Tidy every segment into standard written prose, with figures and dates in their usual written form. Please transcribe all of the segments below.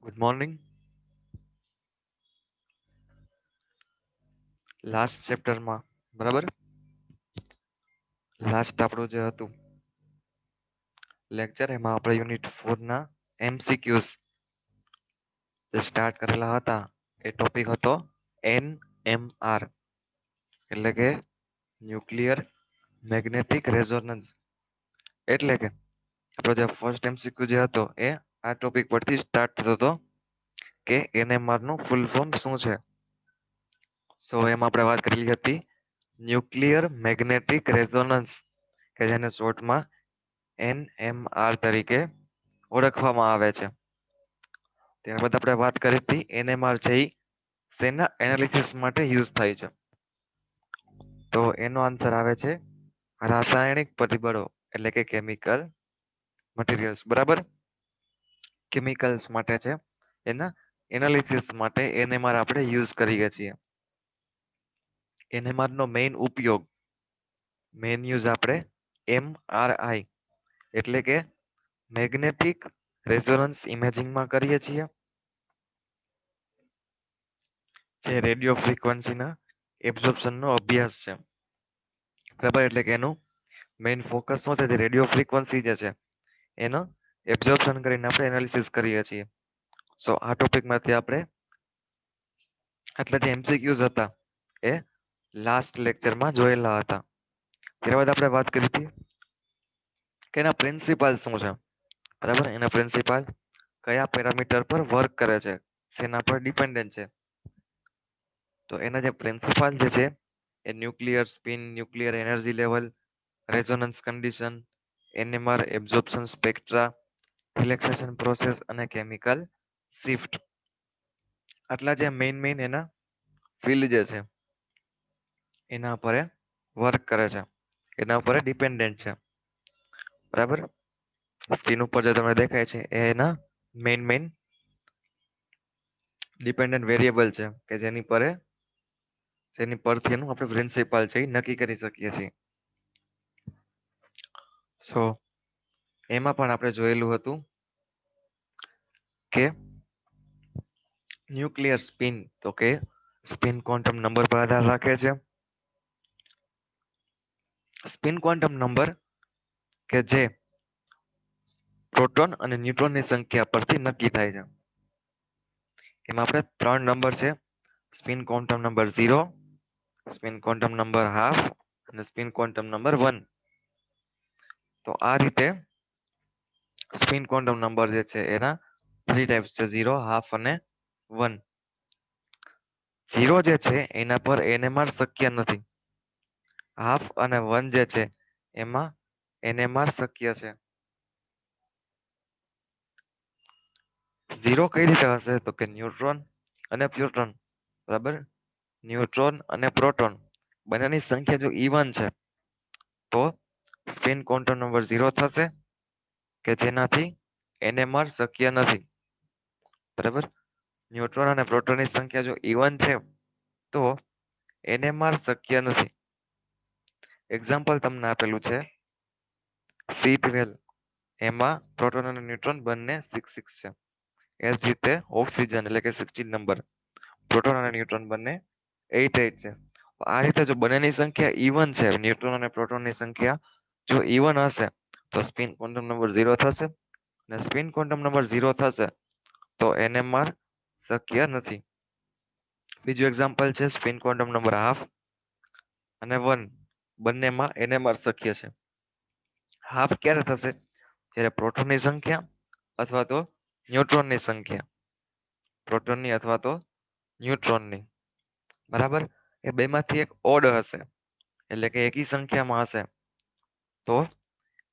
Good morning. Last ચેપ્ટરમાં બરાબર, last આપણું જે હતું લેક્ચર એમાં આપણે યુનિટ 4 ના એમસીક્યુઝ જે સ્ટાર્ટ કરેલા હતા એ ટોપિક હતો એનએમઆર એટલે કે ન્યુક્લિયર મેગ્નેટિક રેઝોનન્સ. એટલે કે આપણો જે ફર્સ્ટ એમસીક્યુ જે હતો એ આ ટોપિક પરથી સ્ટાર્ટ થતો હતો કે એનએમઆર નું ફૂલ ફોર્મ શું છે. સો એમાં આપણે વાત કરેલી હતી ન્યુક્લિયર મેગ્નેટિક રેઝોનન્સ કે જેને શોર્ટમાં એનએમઆર તરીકે ઓળખવામાં આવે છે. ત્યારબાદ આપણે વાત કરી હતી એનએમઆર છે ઈ તેના એનાલિસિસ માટે યુઝ થાય છે. તો એનો આન્સર આવે છે રાસાયણિક પરિબળો એટલે કે કેમિકલ મટીરિયલ્સ. બરાબર, કેમિકલ્સ માટે છે, એના એનાલિસિસ માટે એનએમઆર આપણે યુઝ કરીએ છીએ. એનએમઆર નો મેઇન યુઝ આપણે એમઆરઆઈ એટલે કે મેગ્નેટિક રેઝોનન્સ ઇમેજિંગમાં કરીએ છીએ, જે રેડિયો ફ્રીક્વન્સીના એબ્ઝોર્પ્શનનો અભ્યાસ છે. બરાબર, એટલે કે એનું મેઇન ફોકસ શું છે, રેડિયો ફ્રીક્વન્સી જે છે એનો એબ્ઝોર્પ્શન કરીને આપણે એનાલિસિસ કરીએ છીએ. સો આ ટોપિકમાંથી આપણે આટલા જે એમસીક્યુઝ હતા એ લાસ્ટ લેક્ચરમાં જોયેલા હતા. ત્યારબાદ આપણે વાત કરી હતી કે એના પ્રિન્સિપાલ શું છે. બરાબર, એના પ્રિન્સિપાલ કયા પેરામીટર પર વર્ક કરે છે, શેના પર ડિપેન્ડન્ટ છે. તો એના જે પ્રિન્સિપાલ જે છે એ nuclear spin, nuclear energy level, resonance condition, NMR absorption spectra, relaxation process અને કેમિકલ શિફ્ટ. આટલા જે મેઇન એના ફિલ્ડ જે છે એના ઉપર વર્ક કરે છે, એના ઉપર ડિપેન્ડન્ટ છે. બરાબર, સ્ક્રીન ઉપર જે તમને દેખાય છે એ એના મેઇન ડિપેન્ડન્ટ વેરિયેબલ છે કે જેની પરથી એનું આપણે પ્રિન્સિપાલ છે એ નક્કી કરી શકીએ છીએ. સો એમાં પણ આપણે જોયેલું હતું કે ન્યુક્લિયર સ્પિન, તો કે સ્પિન ક્વોન્ટમ નંબર પર આધાર રાખે છે. સ્પિન ક્વોન્ટમ નંબર કે જે પ્રોટોન અને ન્યુટ્રોનની સંખ્યા પરથી નક્કી થાય છે. એમાં આપણે 3 નંબર છે, spin quantum number 0, spin quantum number half અને સ્પિન ક્વોન્ટમ નંબર 1. તો આ રીતે સ્પિન ક્વોન્ટમ નંબર જે છે એના 3 ટાઈપ્સ છે, 0, હાફ અને 1. 0 જે છે એના પર એનએમઆર શક્ય નથી. હાફ અને 1 જે છે એમાં એનએમઆર શક્ય છે. 0 કઈ રીતે હશે તો કે ન્યુટ્રોન અને પ્રોટોન. બરાબર, ન્યુટ્રોન અને પ્રોટોન બંનેની સંખ્યા જો ઇવન છે તો સ્પિન ક્વોન્ટમ નંબર 0 થશે કે જેનાથી એનએમઆર શક્ય નથી. બરાબર, ન્યુટ્રોન અને પ્રોટોનની સંખ્યા જો ઇવન છે તો એનએમઆર શક્ય નથી. એક્ઝામ્પલ તમને આપેલું છે C12, એમાં પ્રોટોન અને ન્યુટ્રોન બંને 6 છે. એ જ રીતે ઓક્સિજન એટલે કે 16 નંબર, પ્રોટોન અને ન્યુટ્રોન બંને 8 છે. આ રીતે જો બંનેની સંખ્યા ઇવન છે, ન્યુટ્રોન અને પ્રોટોનની સંખ્યા જો ઇવન હશે તો સ્પિન ક્વોન્ટમ નંબર 0 થશે, અને સ્પિન ક્વોન્ટમ નંબર 0 થશે તો એનએમઆર શક્ય નથી. બીજું એક્ઝામ્પલ છે સ્પિન ક્વોન્ટમ નંબર હાફ અને 1, બંનેમાં એનએમઆર શક્ય છે. હાફ ક્યારે થશે, જ્યારે પ્રોટોનની સંખ્યા અથવા તો ન્યુટ્રોનની સંખ્યા, પ્રોટોનની અથવા તો ન્યુટ્રોનની. બરાબર, એ બેમાંથી એક ઓડ હશે એટલે કે એકી સંખ્યામાં હશે તો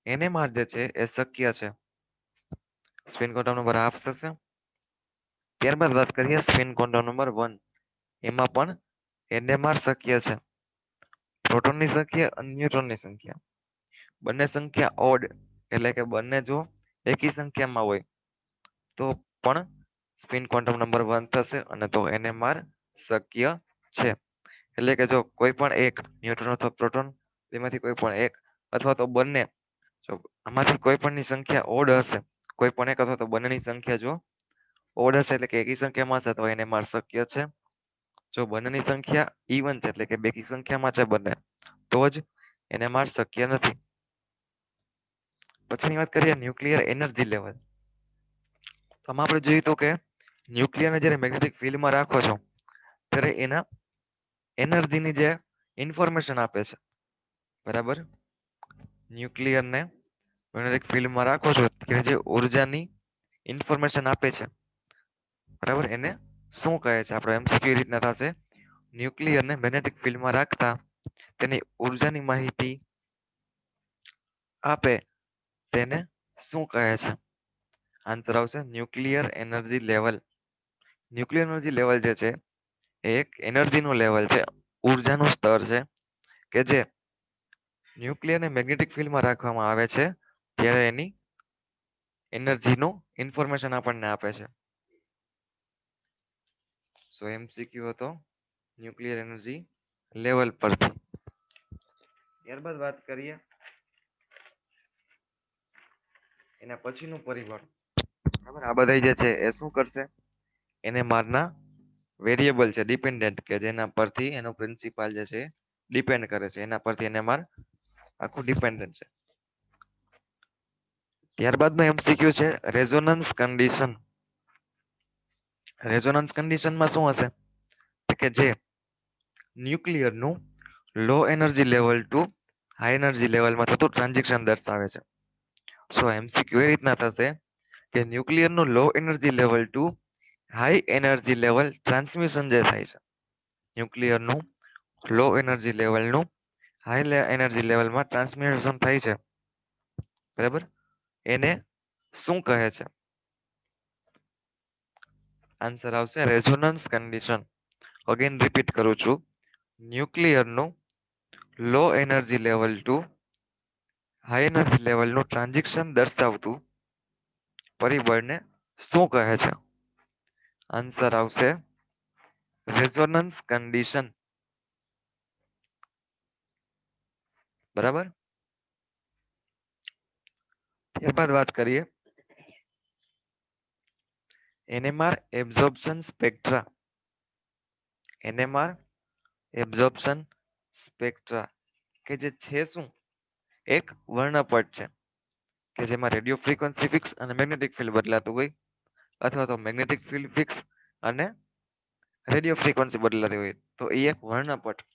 એનએમઆર જે છે એ શક્ય છે. સ્પિન ક્વોન્ટમ નંબર હાફ થશે. ત્યારબાદ વાત કરીએ સ્પિન ક્વોન્ટમ નંબર 1, એમાં પણ એનએમઆર શક્ય છે. પ્રોટોનની સંખ્યા અને ન્યુટ્રોનની સંખ્યા બંને સંખ્યા ઓડ એટલે કે બંને જો એકી સંખ્યામાં હોય તો પણ સ્પિન ક્વોન્ટમ નંબર 1 થશે અને તો એનએમઆર શક્ય છે. એટલે કે જો કોઈ પણ એક ન્યુટ્રોન અથવા પ્રોટોન તેમાંથી કોઈ પણ એક અથવા તો બંને, જો આમાંથી કોઈ પણની સંખ્યા ઓડ હશે, કોઈ પણ એક અથવા તો બંનેની સંખ્યા જો ઓડ હશે એટલે કે એકી સંખ્યામાં છે તો NMR શક્ય છે. જો બંનેની સંખ્યા ઇવન છે એટલે કે બેકી સંખ્યામાં છે બંને તો જ NMR શક્ય નથી. પછીની વાત કરીએ ન્યુક્લિયર એનર્જી લેવલ. આમાં આપણે જોયું તો કે ન્યુક્લિયરને જ્યારે મેગ્નેટિક ફિલ્ડમાં રાખો છો ત્યારે એના એનર્જીની જે ઇન્ફોર્મેશન આપે છે બરાબર. ન્યુક્લિયરને મેગ્નેટિક ફિલ્ડમાં રાખો છો કે જે ઉર્જાની ઇન્ફોર્મેશન આપે છે બરાબર એને શું કહે છે. આપણે MCQ એ રીતના થશે ન્યુક્લિયરને મેગ્નેટિક ફિલ્ડમાં રાખતા તેની ઉર્જાની માહિતી આપે તેને શું કહે છે. આન્સર આવશે nuclear energy level. Nuclear energy level જે છે એ એક એનર્જીનું લેવલ છે, ઉર્જાનું સ્તર છે કે જે ન્યુક્લિયરને મેગ્નેટિક ફિલ્ડમાં રાખવામાં આવે છે ત્યારે એની એનર્જીનું ઇન્ફોર્મેશન આપણને આપે છે. સો MCQ હતો ન્યુક્લિયર એનર્જી લેવલ પરથી. ત્યારબાદ વાત કરીએ એના પછીનું પરિબળ. બરાબર આ બધા જે છે એ શું કરશે NMR વેરિયેબલ છે ડિપેન્ડન્ટ કે જેના પરથી એનો પ્રિન્સિપાલ જે છે ડિપેન્ડ કરે છે એના પરથી NMR આખું ડિપેન્ડન્ટ છે. ત્યારબાદનો MCQ છે રેઝોનન્સ કન્ડિશન. રેઝોનન્સ કન્ડિશનમાં શું હશે કે જે ન્યુક્લિયરનું low energy level to high energy લેવલમાં થતું ટ્રાન્ઝિશન દર્શાવે છે. સો MCQ એ રીતના થશે કે ન્યુક્લિયરનું low energy level to high energy level transmission જે થાય છે ન્યુક્લિયરનું લો એનર્જી લેવલનું હાઈ એનર્જી લેવલમાં ટ્રાન્સમિશન થાય છે બરાબર એને શું કહે છે. આન્સર આવશે રેઝોનન્સ કન્ડિશન. અગેન રિપીટ કરું છું ન્યુક્લિયરનું low energy level to high energy લેવલનું ટ્રાન્ઝિશન દર્શાવતું પરિબળને શું કહે છે. આન્સર આવશે રેઝોનન્સ કન્ડિશન. બરાબર. ત્યારબાદ વાત કરીએ NMR absorption spectra. NMR absorption સ્પેક્ટ્રા કે જે છે શું એક વર્ણપટ છે કે જેમાં રેડિયો ફ્રીક્વન્સી ફિક્સ અને મેગ્નેટિક ફિલ્ડ બદલાતું હોય અથવા તો મેગ્નેટિક ફિલ્ડ ફિક્સ અને રેડિયો ફ્રીક્વન્સી બદલાતી હોય તો એ એક વર્ણપટ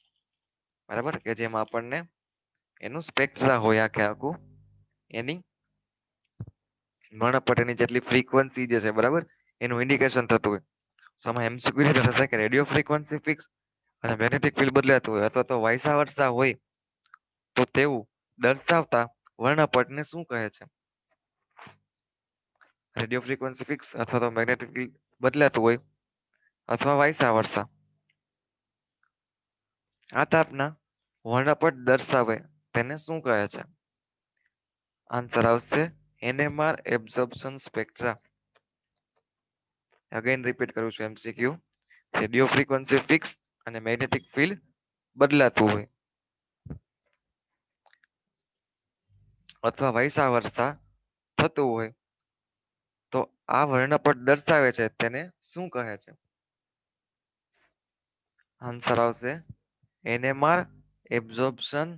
બરાબર કે જેમાં આપણને એનું સ્પેક્ટ્રા હોય આખે આખું એની વર્ણપટ એની જેટલી ફ્રીક્વન્સી જે છે બરાબર એનું ઇન્ડિકેશન થતું હોય. સમય MCQ રીતે થશે કે રેડિયો ફ્રીક્વન્સી ફિક્સ અને મેગ્નેટિક ફિલ્ડ બદલાતું હોય અથવા તો વાયસા વર્ષા હોય તો તેવું દર્શાવતા વર્ણપટને શું કહે છે. રેડિયો ફ્રીક્વન્સી ફિક્સ અથવા તો મેગ્નેટિક ફિલ્ડ બદલાતું હોય અથવા વાયસા વર્ષા આ તાપના વર્ણપટ દર્શાવે તેને શું કહે છે. આન્સર આવશે NMR એબ્ઝોર્પ્શન સ્પેક્ટ્રા. અગેન રિપીટ કરું છું MCQ રેડિયો ફ્રીક્વન્સી ફિક્સ અને મેગ્નેટિક ફિલ્ડ બદલાતું હોય અથવા વાયસા વર્ષા થતું હોય તો આ વર્ણપટ દર્શાવે છે તેને શું કહે છે. આન્સર આવશે NMR absorption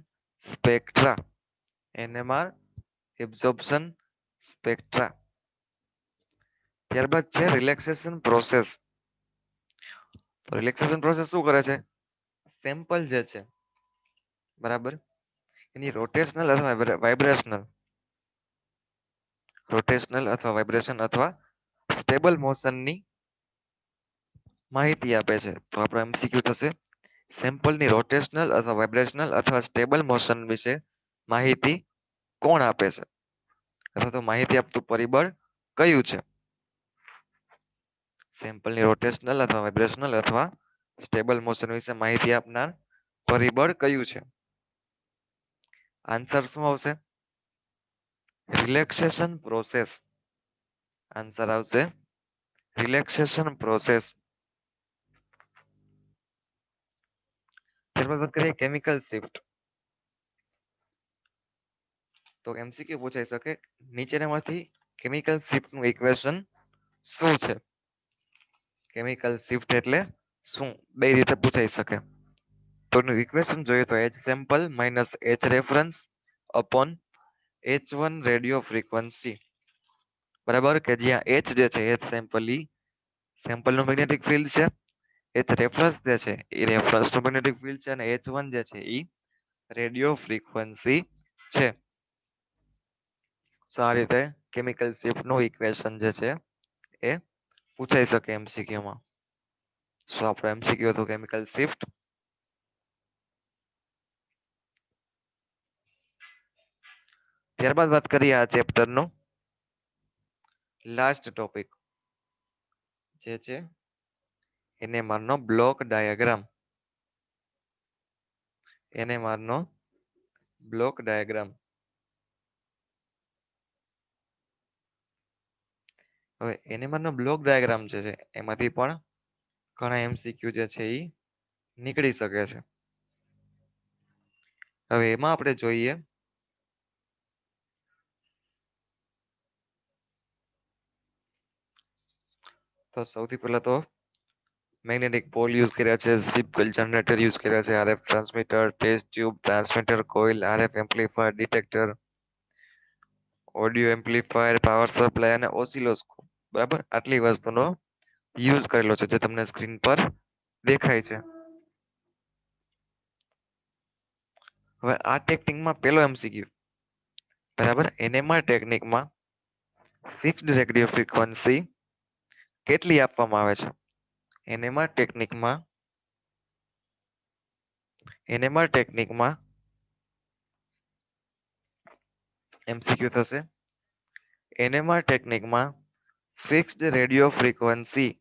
spectra. NMR absorption spectra. ત્યારબાદ છે રિલેક્સેશન પ્રોસેસ. રિલેક્સેશન પ્રોસેસ શું કરે છે સેમ્પલ જે છે બરાબર એની રોટેશનલ અથવા વાઇબ્રેશન અથવા સ્ટેબલ મોશનની માહિતી આપે છે. તો આપણો MCQ થશે સેમ્પલની રોટેશનલ અથવા વાઇબ્રેશનલ અથવા સ્ટેબલ મોશન વિશે માહિતી કોણ આપે છે અથવા તો માહિતી આપતું પરિબળ કયું છે. સેમ્પલની રોટેશનલ અથવા વાઇબ્રેશનલ અથવા સ્ટેબલ મોશન વિશે માહિતી આપનાર પરિબળ કયું છે. આન્સર શું આવશે રિલેક્સેશન પ્રોસેસ. આન્સર આવશે રિલેક્સેશન પ્રોસેસ. ત્યારબાદ વાત કરીએ કેમિકલ શિફ્ટ. તો MCQ પૂછાઈ શકે નીચેનામાંથી કેમિકલ શિફ્ટનું ઇક્વેશન શું છે. કેમિકલ શિફ્ટ એટલે શું? બે રીતે પૂછાઈ શકે. તો એનું ઇક્વેશન જોઈએ તો H sample minus H reference upon H1 radio frequency, બરાબર, કે જ્યાં H જે છે H સેમ્પલ ઈ સેમ્પલનું મેગ્નેટિક ફિલ્ડ છે, H રેફરન્સ જે છે એ રેફરન્સનું મેગ્નેટિક ફિલ્ડ છે, અને H1 જે છે એ રેડિયો ફ્રીક્વન્સી છે. તો આ રીતે કેમિકલ શિફ્ટનું ઇક્વેશન જે છે એ પૂછાઈ શકે એમસીક્યુમાં. શું આપણો એમસીક્યુ હતું કેમિકલ શિફ્ટ. ત્યારબાદ વાત કરીએ આ ચેપ્ટરનો લાસ્ટ ટોપિક જે છે NMR નો બ્લોક ડાયાગ્રામ. NMR નો બ્લોક ડાયાગ્રામ. હવે NMR નો બ્લોક ડાયાગ્રામ જે છે એમાંથી પણ ઘણા એમસીક્યુ જે છે એ નીકળી શકે છે. હવે એમાં આપણે જોઈએ તો સૌથી પહેલા તો મેગ્નેટિક પોલ યુઝ કર્યા છે, સ્વીપ કોઇલ જનરેટર યુઝ કર્યા છે, RF transmitter, test tube, transmitter coil, RF amplifier, detector, audio amplifier, power supply અને ઓસિલોસ્કોપ, બરાબર, આટલી વસ્તુનો યુઝ કરેલો છે જે તમને સ્ક્રીન પર દેખાય છે. હવે આ ટેકનિકમાં પેલો એમસીક્યુ, બરાબર, NMR ટેકનિકમાં ફિક્સ્ડ રેડિયો ફ્રીક્વન્સી કેટલી આપવામાં આવે છે? NMR ટેકનિકમાં એમસીક્યુ થશે NMR ટેકનિકમાં ફિક્સ્ડ રેડિયો ફ્રીક્વન્સી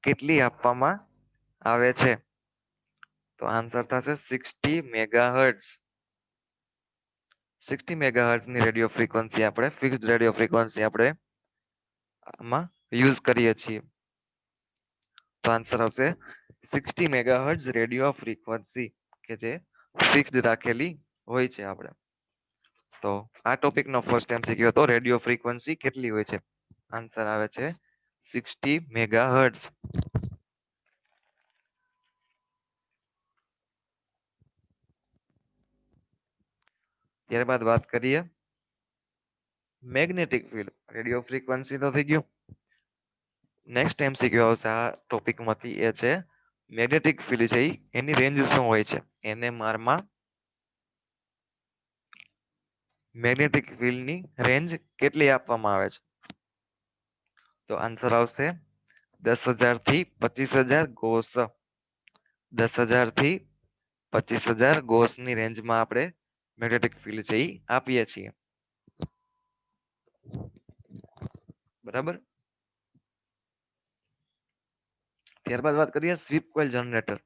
કેટલી આપવામાં આવે છે? તો આન્સર થશે 60 મેગાહર્ટ્ઝ. 60 મેગાહર્ટ્ઝની રેડિયો ફ્રીક્વન્સી આપણે ફિક્સ્ડ રેડિયો ફ્રીક્વન્સી આપણે આમાં યુઝ કરીએ છીએ. તો આન્સર આવશે 60 મેગાહર્ટ્ઝ રેડિયો ફ્રીક્વન્સી કે જે ફિક્સ્ડ રાખેલી હોય છે આપણે. તો આ ટોપિકનો ફર્સ્ટ એમસીક્યુ હતો રેડિયો ફ્રીક્વન્સી કેટલી હોય છે. આન્સર આવે છે 60 મેગાહર્ટ્ઝ. ત્યારબાદ વાત કરીએ મેગ્નેટિક ફિલ્ડ. રેડિયો ફ્રીક્વન્સી તો થઈ ગયું. નેક્સ્ટ એમસીક્યુ આવશે આ ટોપિકમાંથી એ છે મેગ્નેટિક ફિલ્ડ છે એની રેન્જ શું હોય છે? NMR માં મેગ્નેટિક ફિલ્ડની રેન્જ કેટલી આપવામાં આવે છે? તો આન્સર આવશે 10,000 થી 25,000 ગોસ. 10,000 થી 25,000 ગોસની રેન્જમાં આપણે મેગ્નેટિક ફિલ્ડ છે એ આપીએ છીએ, બરાબર. ત્યારબાદ વાત કરીએ સ્વીપ કોઇલ જનરેટર.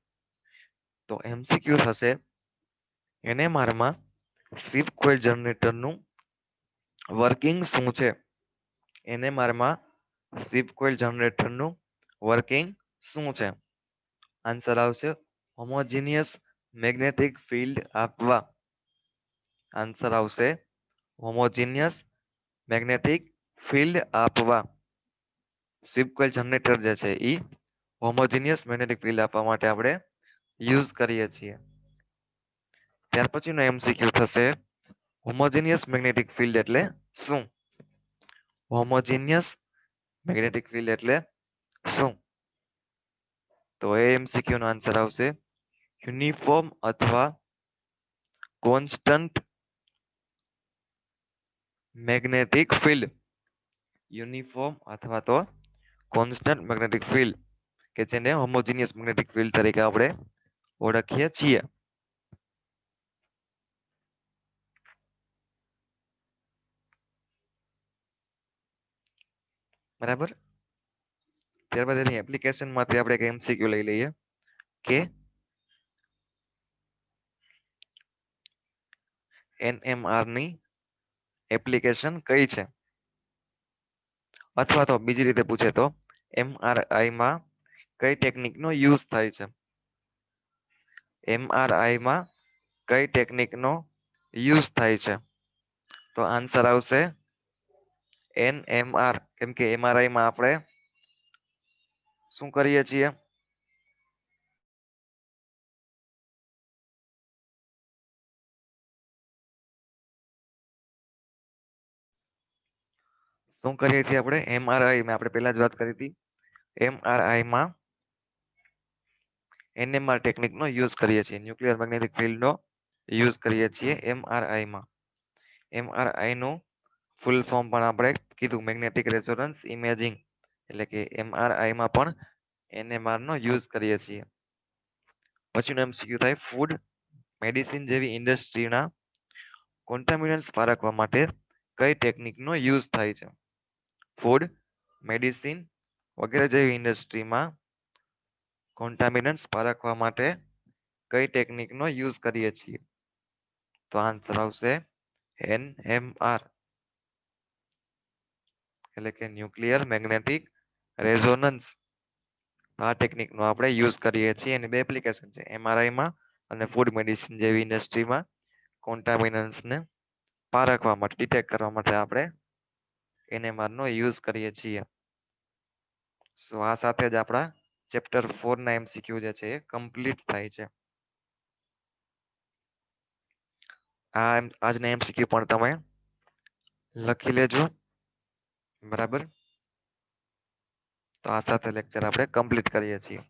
તો એમસીક્યુ થશે NMR માં સ્વીપ કોઇલ જનરેટરનું વર્કિંગ શું છે? NMR માં સ્વીપ કોઇલ જનરેટરનું વર્કિંગ શું છે? આન્સર આવશે હોમોજીનિયસ મેગ્નેટિક ફિલ્ડ આપવા. આન્સર આવશે હોમોજીનિયસ મેગ્નેટિક ફિલ્ડ આપવા. સ્વીપ કોઇલ જનરેટર જે છે એ હોમોજીનિયસ મેગ્નેટિક ફિલ્ડ આપવા માટે આપણે યુઝ કરીએ છીએ. ત્યાર પછીનો એમસીક્યુ થશે હોમોજીનિયસ મેગ્નેટિક ફિલ્ડ એટલે શું? હોમોજીનિયસ મેગ્નેટિક ફિલ્ડ એટલે શું? તો એ એમસીક્યુ નો આન્સર આવશે યુનિફોર્મ અથવા કોન્સ્ટન્ટ મેગ્નેટિક ફિલ્ડ. યુનિફોર્મ અથવા તો કોન્સ્ટન્ટ મેગ્નેટિક ફિલ્ડ કે જેને હોમોજીનિયસ મેગ્નેટિક ફિલ્ડ તરીકે આપણે ઓળખીએ છીએ, બરાબર. ત્યારબાદ એની એપ્લિકેશન માંથી આપણે એક એમસીક્યુ લઈ લઈએ કે NMR ની એપ્લિકેશન કઈ છે? અથવા તો બીજી રીતે પૂછે તો MRI માં કઈ ટેકનિકનો યુઝ થાય છે? MRI માં કઈ ટેકનિકનો યુઝ થાય છે? તો આન્સર આવશે NMR, કેમ કે MRI માં આપણે શું કરીએ છીએ? શું કરીએ છીએ આપણે? એમઆરઆઈ માં આપણે પહેલા જ વાત કરી હતી. એમઆરઆઈ માં એનએમઆર ટેકનિકનો યુઝ કરીએ છીએ, ન્યુક્લિયર મેગ્નેટિક ફિલ્ડનો યુઝ કરીએ છીએ એમઆરઆઈ માં. એમઆરઆઈ નું ફૂલ ફોર્મ પણ આપણે કીધું, મેગ્નેટિક રેઝોનન્સ ઇમેજિંગ, એટલે કે એમઆરઆઈ માં પણ એનએમઆર નો યુઝ કરીએ છીએ. પછીનું એમસીક્યુ થાય, ફૂડ મેડિસિન જેવી ઇન્ડસ્ટ્રીના કોન્ટામિનન્ટ્સ પારખવા માટે કઈ ટેકનિકનો યુઝ થાય છે? ફૂડ મેડિસિન વગેરે જેવી ઇન્ડસ્ટ્રીમાં કોન્ટામિનન્ટ્સ પારખવા માટે કઈ ટેકનિકનો યુઝ કરીએ છીએ? તો આન્સર આવશે એનએમઆર, એટલે કે ન્યુક્લિયર મેગ્નેટિક રેઝોનન્સ. આ ટેકનિકનો આપણે યુઝ કરીએ છીએ. એની બે એપ્લિકેશન છે, એમઆરઆઈ માં અને ફૂડ મેડિસિન જેવી ઇન્ડસ્ટ્રીમાં કોન્ટામિનન્ટ્સને પારખવા માટે, ડિટેક્ટ કરવા માટે આપણે એનએમઆર નો યુઝ કરીએ છીએ. સો આ સાથે જ આપણા ચેપ્ટર 4 ના એમસીક્યુ જે છે એ કમ્પ્લીટ થાય છે. આજના એમસીક્યુ પણ તમે લખી લેજો, બરાબર. તો આ સાથે લેક્ચર આપણે કમ્પ્લીટ કરીએ છીએ.